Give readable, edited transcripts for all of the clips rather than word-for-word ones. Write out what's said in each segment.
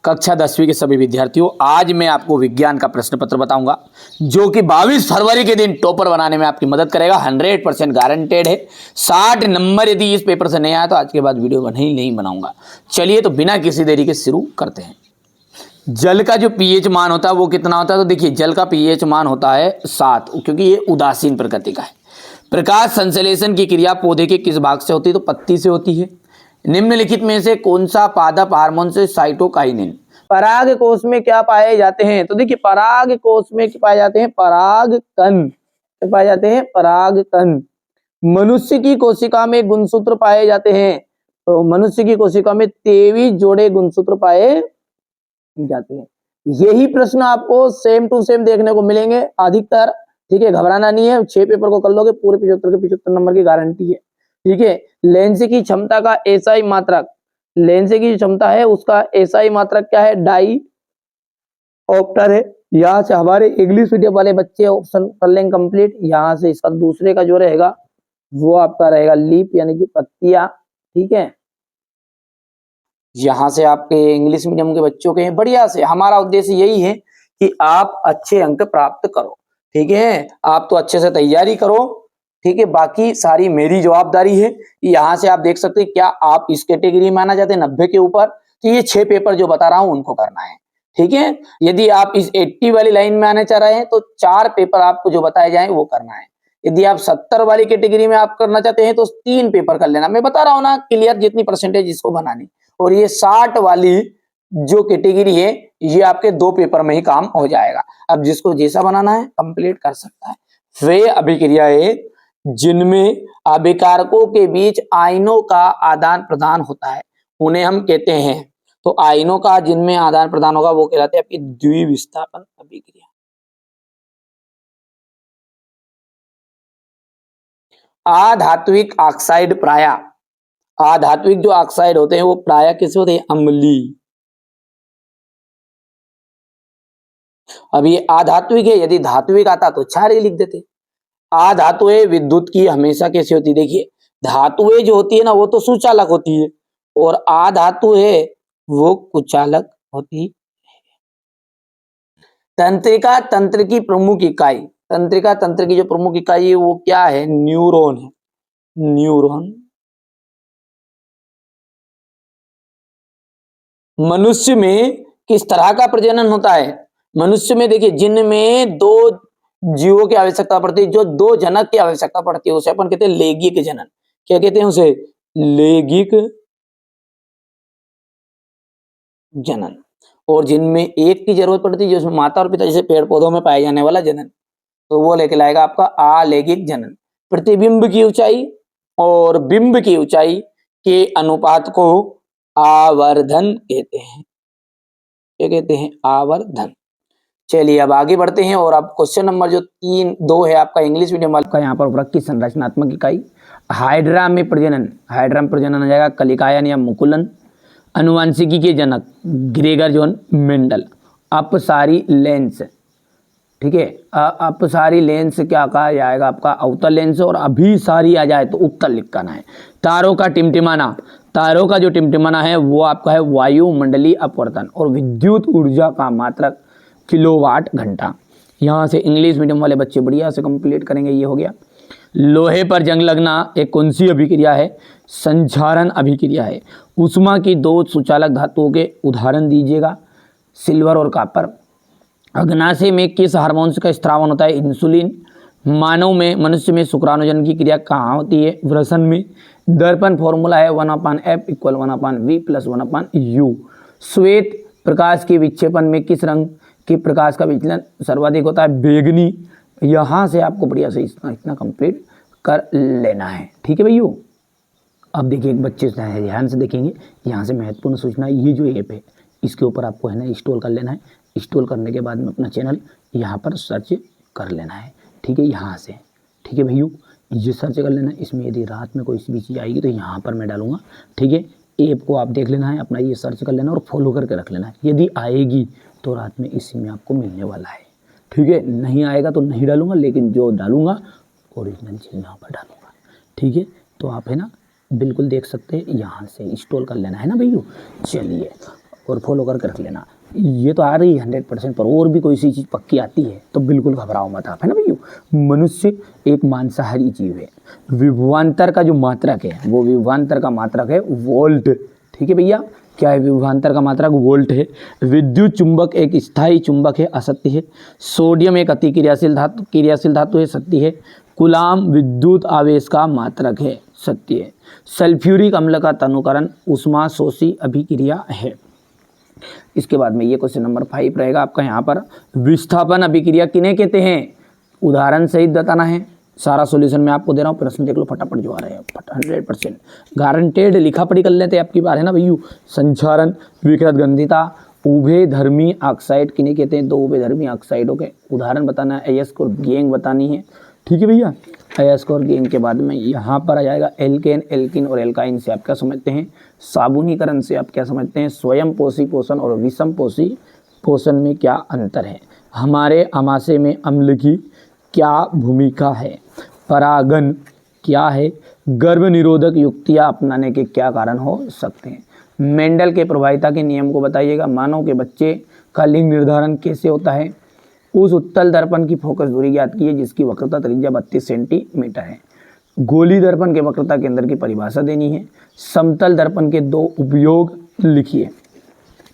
कक्षा 10वीं के सभी विद्यार्थियों, आज मैं आपको विज्ञान का प्रश्न पत्र बताऊंगा जो कि 22 फरवरी के दिन टॉपर बनाने में आपकी मदद करेगा। 100% गारंटेड है। 60 नंबर यदि इस पेपर से नहीं आया तो आज के बाद वीडियो नहीं बनाऊंगा। चलिए तो बिना किसी देरी के शुरू करते हैं। जल का जो पीएच मान होता है वो कितना होता है? तो देखिए, जल का पीएच मान होता है 7, क्योंकि ये उदासीन प्रकृति का है। प्रकाश संश्लेषण की क्रिया पौधे के किस भाग से होती है? तो पत्ती से होती है। निम्नलिखित में से कौन सा पादप हार्मोन से साइटोकाइनिन? पराग कोश में क्या पाए जाते हैं? तो देखिए, पराग कोश में पाए जाते हैं पराग कण। पाए जाते हैं पराग कण। मनुष्य की कोशिका में गुणसूत्र पाए जाते हैं। तो मनुष्य की कोशिका में 23 जोड़े गुणसूत्र पाए जाते हैं। यही प्रश्न आपको सेम टू सेम देखने को मिलेंगे अधिकतर। ठीक है, घबराना नहीं है। 6 पेपर को कर लोगे, पूरे 75 के 75 नंबर की गारंटी है। ठीक है, लेंस की क्षमता का एसआई मात्रक, लेंस की जो क्षमता है उसका एसआई मात्रक क्या है? डाई ऑप्टर है। यहाँ से हमारे इंग्लिश मीडियम वाले बच्चे ऑप्शन कर लेंगे कंप्लीट। यहाँ से इसका दूसरे का जो रहेगा वो आपका रहेगा लीप, यानी कि पत्तियां। ठीक है, यहाँ से आपके इंग्लिश मीडियम के बच्चों के बढ़िया से, हमारा उद्देश्य यही है कि आप अच्छे अंक प्राप्त करो। ठीक है, आप तो अच्छे से तैयारी करो। ठीक है, बाकी सारी मेरी जवाबदारी है। यहाँ से आप देख सकते हैं क्या आप इस कैटेगरी में आना चाहते हैं 90 के ऊपर, तो ये 6 पेपर जो बता रहा हूं उनको करना है। ठीक है, यदि आप इस 80 वाली लाइन में आने चाह रहे हैं तो 4 पेपर आपको जो बताए जाए वो करना है। यदि आप 70 वाली कैटेगरी में आप करना चाहते हैं तो 3 पेपर कर लेना। मैं बता रहा हूं ना क्लियर, जितनी परसेंटेज इसको बनानी। और ये 60 वाली जो कैटेगरी है ये आपके 2 पेपर में ही काम हो जाएगा। अब जिसको जैसा बनाना है कंप्लीट कर सकता है। वे अभिक्रियाएं जिनमें अभिकारकों के बीच आयनों का आदान प्रदान होता है उन्हें हम कहते हैं, तो आयनों का जिनमें आदान प्रदान होगा वो कहलाते हैं आपकी द्विविस्थापन अभिक्रिया। अधात्विक ऑक्साइड प्राय, अधात्विक जो ऑक्साइड होते हैं वो प्राय किससे होते हैं? अम्लीय। अब ये अधात्विक है, यदि धात्विक आता तो क्षारीय लिख देते। अधातुएं विद्युत की हमेशा कैसी होती है? देखिए, धातुएं जो होती है ना वो तो सुचालक होती है और अधातु है वो कुचालक होती है। तंत्रिका तंत्र की प्रमुख इकाई, तंत्रिका तंत्र की जो प्रमुख इकाई है वो क्या है? न्यूरॉन है। न्यूरॉन। मनुष्य में किस तरह का प्रजनन होता है? मनुष्य में देखिए, जिनमें 2 जीवों की आवश्यकता पड़ती है, जो 2 जनक की आवश्यकता पड़ती है उसे अपन कहते हैं लैंगिक जनन। क्या कहते हैं उसे? लैंगिक जनन। और जिनमें एक की जरूरत पड़ती है, जिसमें माता और पिता, जैसे पेड़ पौधों में पाए जाने वाला जनन, तो वो लेके लाएगा आपका अलैंगिक जनन। प्रतिबिंब की ऊंचाई और बिंब की ऊंचाई के अनुपात को आवर्धन कहते हैं। क्या कहते हैं? आवर्धन। चलिए अब आगे बढ़ते हैं और आप क्वेश्चन नंबर जो 2 है आपका इंग्लिश मीडियम वाला का, यहाँ पर उपरक की संरचनात्मक इकाई हाइड्रा में प्रजनन, हाइड्रा में प्रजनन हो जाएगा कलिकायन या मुकुलन। अनुवांशिकी के जनक ग्रेगर जॉन मेंडल। अपसारी लेंस, ठीक है, अपसारी लेंस क्या कहा जाएगा? आपका अवतल लेंस। और अभिसारी आ जाए तो उत्तल लिखना है। तारों का टिमटिमाना, तारों का जो टिमटिमाना है वो आपका है वायुमंडलीय अपवर्तन। और विद्युत ऊर्जा का मात्रक किलोवाट घंटा। यहाँ से इंग्लिश मीडियम वाले बच्चे बढ़िया से कंप्लीट करेंगे। ये हो गया। लोहे पर जंग लगना एक कौन सी अभिक्रिया है? संक्षारण अभिक्रिया है। उष्मा की 2 सुचालक धातुओं के उदाहरण दीजिएगा। सिल्वर और कॉपर। अग्नाशय में किस हार्मोन का स्त्रावन होता है? इंसुलिन। मानव में, मनुष्य में शुक्राणुजन की क्रिया कहाँ होती है? वृषण में। दर्पण फॉर्मूला है 1/f = 1/v + 1/u। श्वेत प्रकाश के विक्षेपण में किस रंग के प्रकाश का विचलन सर्वाधिक होता है? बैगनी। यहाँ से आपको बढ़िया से इतना कंप्लीट कर लेना है। ठीक है भैया, अब देखिए एक बच्चे ध्यान से देखेंगे। यहाँ से महत्वपूर्ण सूचना, ये जो ऐप है इसके ऊपर आपको है ना इंस्टॉल कर लेना है। इंस्टॉल करने के बाद में अपना चैनल यहाँ पर सर्च कर लेना है। ठीक है, यहाँ से। ठीक है भैया, ये सर्च कर लेना है। इसमें यदि रात में कोई भी चीज़ आएगी तो यहाँ पर मैं डालूंगा। ठीक है, ऐप को आप देख लेना है, अपना ये सर्च कर लेना और फॉलो करके रख लेना है। यदि आएगी तो रात में इसी में आपको मिलने वाला है। ठीक है, नहीं आएगा तो नहीं डालूंगा, लेकिन जो डालूंगा ओरिजिनल चीज़ यहाँ पर डालूंगा। ठीक है, तो आप है ना बिल्कुल देख सकते हैं। यहाँ से इंस्टॉल कर लेना है ना भैया। चलिए और फॉलो करके रख लेना। ये तो आ रही है 100%, पर और भी कोई सी चीज़ पक्की आती है तो बिल्कुल घबराओ मत आप, है ना भैया। मनुष्य एक मांसाहारी जीव है। विभवांतर का जो मात्रक है वो विभवांतर का मात्रक है वोल्ट। ठीक है भैया, क्या है विभवांतर का मात्रक? वोल्ट है। विद्युत चुंबक एक स्थायी चुंबक है, असत्य है। सोडियम एक अति क्रियाशील धातु है, सत्य है। कूलाम विद्युत आवेश का मात्रक है, सत्य है। सल्फ्यूरिक अम्ल का तनुकरण उष्मा शोषी अभिक्रिया है। इसके बाद में ये क्वेश्चन नंबर 5 रहेगा आपका यहाँ पर। विस्थापन अभिक्रिया किन्हें कहते हैं? उदाहरण सहित बताना है। सारा सॉल्यूशन मैं आपको दे रहा हूँ, प्रश्न देख लो फटाफट जो आ रहे हैं 100% गारंटेड। लिखा पढ़ी कर लेते आपकी बार, है ना भैयू। संचारण, विकृत गंधिता, उभय धर्मी ऑक्साइड किन्हें कहते हैं? 2 उभय धर्मी ऑक्साइडों के उदाहरण बताना है। अयस्क और गैंग बतानी है। ठीक है भैया, अयस्क और गैंग के बाद में यहाँ पर आ जाएगा एल्केन, एल्किन और एल्काइन से आप क्या समझते हैं? साबुनीकरण से आप क्या समझते हैं? स्वयं पोषी पोषण और विषम पोषी पोषण में क्या अंतर है? हमारे आमाशय में अम्ल की क्या भूमिका है? परागन क्या है? गर्भ निरोधक युक्तियाँ अपनाने के क्या कारण हो सकते हैं? मेंडल के प्रभाविता के नियम को बताइएगा। मानव के बच्चे का लिंग निर्धारण कैसे होता है? उस उत्तल दर्पण की फोकस दूरी ज्ञात की है जिसकी वक्रता त्रिज्या 32 सेंटीमीटर है। गोली दर्पण के वक्रता केंद्र की परिभाषा देनी है। समतल दर्पण के 2 उपयोग लिखिए।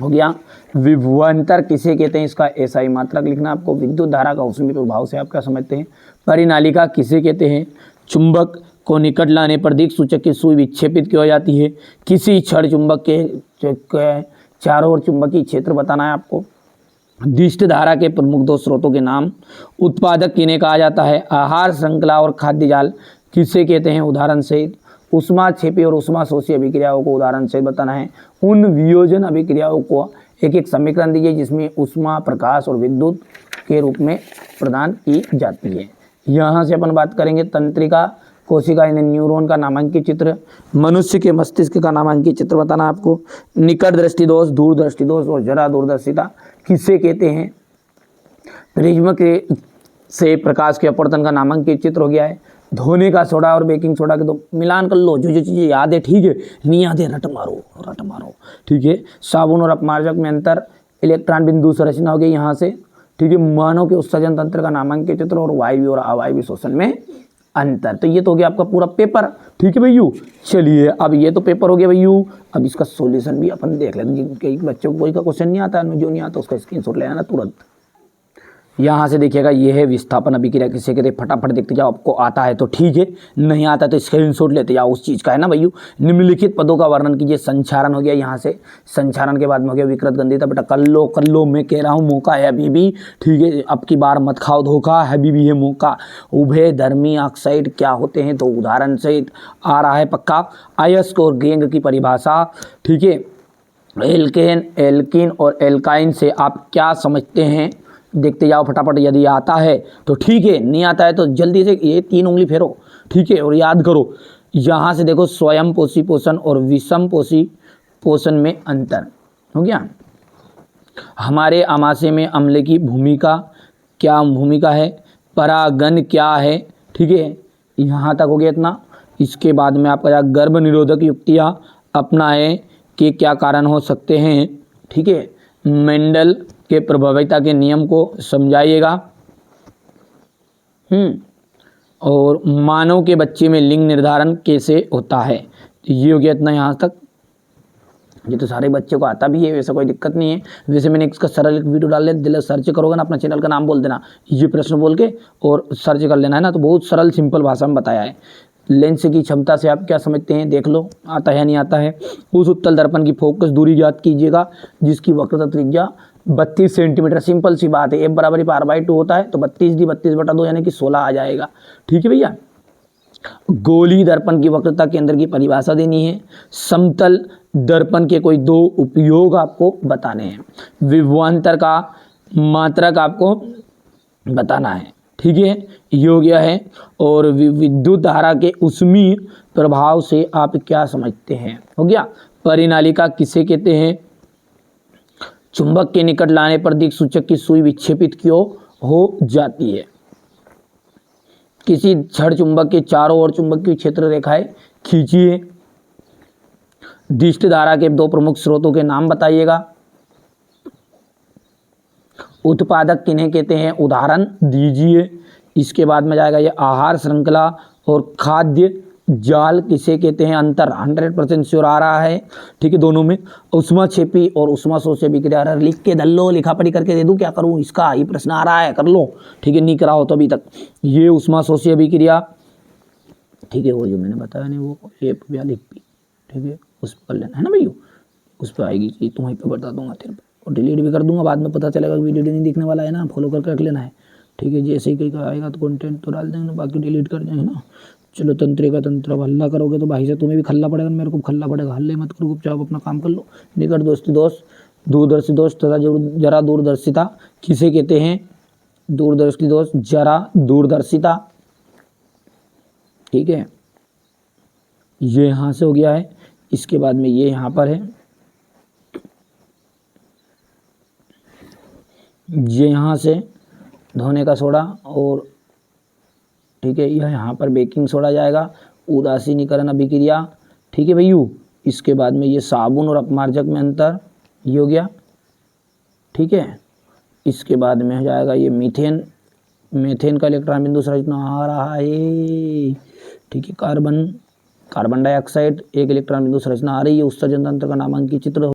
हो गया। विभवांतर किसे कहते हैं? इसका एसआई मात्रक लिखना आपको। विद्युत धारा का ऊष्मीय प्रभाव से आप क्या समझते हैं? परिनालिका किसे कहते हैं? चुंबक को निकट लाने पर दिक् सूचक की सुई विक्षेपित क्यों हो जाती है? किसी क्षण चुंबक के चारों ओर चुंबकीय क्षेत्र बताना है आपको। दिष्ट धारा के प्रमुख 2 स्रोतों के नाम। उत्पादक किन्हें कहा जाता है? आहार श्रृंखला और खाद्य जाल किसे कहते हैं? उदाहरण सहित। उष्मा क्षेपी और उष्मा शोषी अभिक्रियाओं को उदाहरण से बताना है। उन वियोजन अभिक्रियाओं को एक एक समीकरण दीजिए जिसमें उष्मा, प्रकाश और विद्युत के रूप में प्रदान की जाती है। यहाँ से अपन बात करेंगे तंत्रिका, कोशिका यानी न्यूरॉन का नामांकित चित्र। मनुष्य के मस्तिष्क का नामांकित चित्र बताना आपको। निकट दृष्टि दोष, दूर दृष्टि दोष और जरा दूरदर्शिता किसे कहते हैं? प्रिज्म के से प्रकाश के अपवर्तन का नामांकित चित्र हो गया है। धोने का सोडा और बेकिंग सोडा के तो मिलान कर लो, जो जो चीज़ें याद है, ठीक है, नहीं याद है रट मारो, ठीक है। साबुन और अपमार्जक में अंतर, इलेक्ट्रॉन बिंदु संरचना हो गई यहाँ से, ठीक है। मानव के उत्सर्जन तंत्र का नामांकित चित्र और वायु और अवायवीय शोषण में अंतर। तो ये तो हो गया आपका पूरा पेपर, ठीक है भैयू। चलिए अब ये तो पेपर हो गया भैयू, अब इसका सॉल्यूशन भी अपन देख लेते हैं। जिनके बच्चों को कोई का क्वेश्चन नहीं आता, जो नहीं आता उसका स्क्रीनशॉट ले आना तुरंत। यहाँ से देखिएगा, ये है विस्थापन अभिक्रिया किसे कहते हैं? फटाफट देखते जाओ, आपको आता है तो ठीक है, नहीं आता तो स्क्रीनशॉट लेते जाओ उस चीज़ का, है ना भैयू। निम्नलिखित पदों का वर्णन कीजिए। संचारण हो गया, यहाँ से संचारण के बाद में हो गया विकृत गंधिता। बेटा कर लो, मैं कह रहा हूँ मौका है अभी भी, ठीक है। अब की बार मत खाओ धोखा, अभी भी है मौका। उभय धर्मी ऑक्साइड क्या होते हैं? तो उदाहरण से आ रहा है पक्का। अयस्क और गैंग की परिभाषा, ठीक है। एल्केन, एल्किन और एल्काइन से आप क्या समझते हैं? देखते जाओ फटाफट, यदि आता है तो ठीक है, नहीं आता है तो जल्दी से ये 3 उंगली फेरो, ठीक है, और याद करो। यहाँ से देखो, स्वयं पोषी पोषण और विषम पोषी पोषण में अंतर हो गया। हमारे आमाशय में अम्ल की भूमिका क्या भूमिका है? परागन क्या है? ठीक है, यहाँ तक हो गया इतना। इसके बाद में आपका गर्भ निरोधक युक्तियाँ अपनाएं के क्या कारण हो सकते हैं? ठीक है, मेंडल के प्रभाविता के नियम को समझाइएगा। और मानव के बच्चे में लिंग निर्धारण कैसे होता है? ये हो गया इतना यहाँ तक। ये तो सारे बच्चों को आता भी है, वैसा कोई दिक्कत नहीं है। वैसे मैंने इसका सरल एक वीडियो डाल दिया, सर्च करोगे ना, अपना चैनल का नाम बोल देना, ये प्रश्न बोल के और सर्च कर लेना, है ना। तो बहुत सरल सिंपल भाषा में बताया है। लेंस की क्षमता से आप क्या समझते हैं? देख लो, आता है नहीं आता है। उस उत्तल दर्पण की फोकस दूरी ज्ञात कीजिएगा जिसकी वक्रता त्रिज्या 32 सेंटीमीटर। सिंपल सी बात है, F बराबर r/2 होता है तो 32d/32/2 यानी कि 16 आ जाएगा, ठीक है भैया। गोली दर्पण की वक्रता केंद्र की परिभाषा देनी है। समतल दर्पण के कोई 2 उपयोग आपको बताने हैं। विभवांतर का मात्रक आपको बताना है, ठीक है, ये हो गया है। और विद्युत धारा के ऊष्मीय प्रभाव से आप क्या समझते हैं? हो गया। परिनालिका किसे कहते हैं? चुंबक के निकट लाने पर दिक् सूचक की सुई विक्षेपित क्यों हो जाती है? किसी छड़ चुंबक के चारों ओर चुंबकीय क्षेत्र रेखाएं खींचिए। दिष्ट धारा के 2 प्रमुख स्रोतों के नाम बताइएगा। उत्पादक किन्हें कहते हैं, उदाहरण दीजिए। इसके बाद में जाएगा ये आहार श्रृंखला और खाद्य जाल किसे कहते हैं, अंतर 100% श्योर आ रहा है, ठीक है, दोनों में। ऊष्माक्षेपी और ऊष्माशोषी अभिक्रिया, लिख के दल लो, लिखा पढ़ी करके दे दूं, क्या करूं, इसका ये प्रश्न आ रहा है, कर लो, ठीक है, नहीं करा हो तो अभी तक। ये ऊष्माशोषी अभिक्रिया, ठीक है, वो जो मैंने बताया नहीं, वो एप या लिख पी, ठीक है, उस पर लेना है ना भैया, उस पर आएगी चीज, तुम्हें पे बता दूंगा तेरे पर, और डिलीट भी कर दूंगा, बाद में पता चलेगा वीडियो नहीं दिखने वाला है ना, फॉलो करके रख लेना है, ठीक है। जैसे ही कहीं आएगा तो कंटेंट तो डाल देंगे, बाकी डिलीट कर देंगे ना। चलो, तंत्रे का तंत्र, अब हल्ला करोगे तो भाई से तुम्हें भी खल्ला पड़ेगा, मेरे को खल्ला पड़ेगा, हल्ले मत करो, चुपचाप अपना काम कर लो। निकट दोस्ती दोस्त, दूरदर्शी दोस्त तथा जरा दूरदर्शिता किसे कहते हैं, दूरदर्शी दोस्त, जरा दूरदर्शिता, ठीक है, ये यहाँ से हो गया है। इसके बाद में ये यहाँ पर है, ये यहाँ से धोने का सोडा, और ठीक है, यह यहाँ पर बेकिंग सोडा जाएगा, उदासीनीकरण अभिक्रिया, ठीक है भैयू। इसके बाद में ये साबुन और अपमार्जक में अंतर, ये हो गया, ठीक है। इसके बाद में हो जाएगा ये मीथेन, मीथेन का इलेक्ट्रॉन बिंदु संरचना आ रहा है, ठीक है। कार्बन डाइऑक्साइड एक इलेक्ट्रॉन बिंदु संरचना आ रही है, उत्सर्जन तंत्र का नामांकित चित्र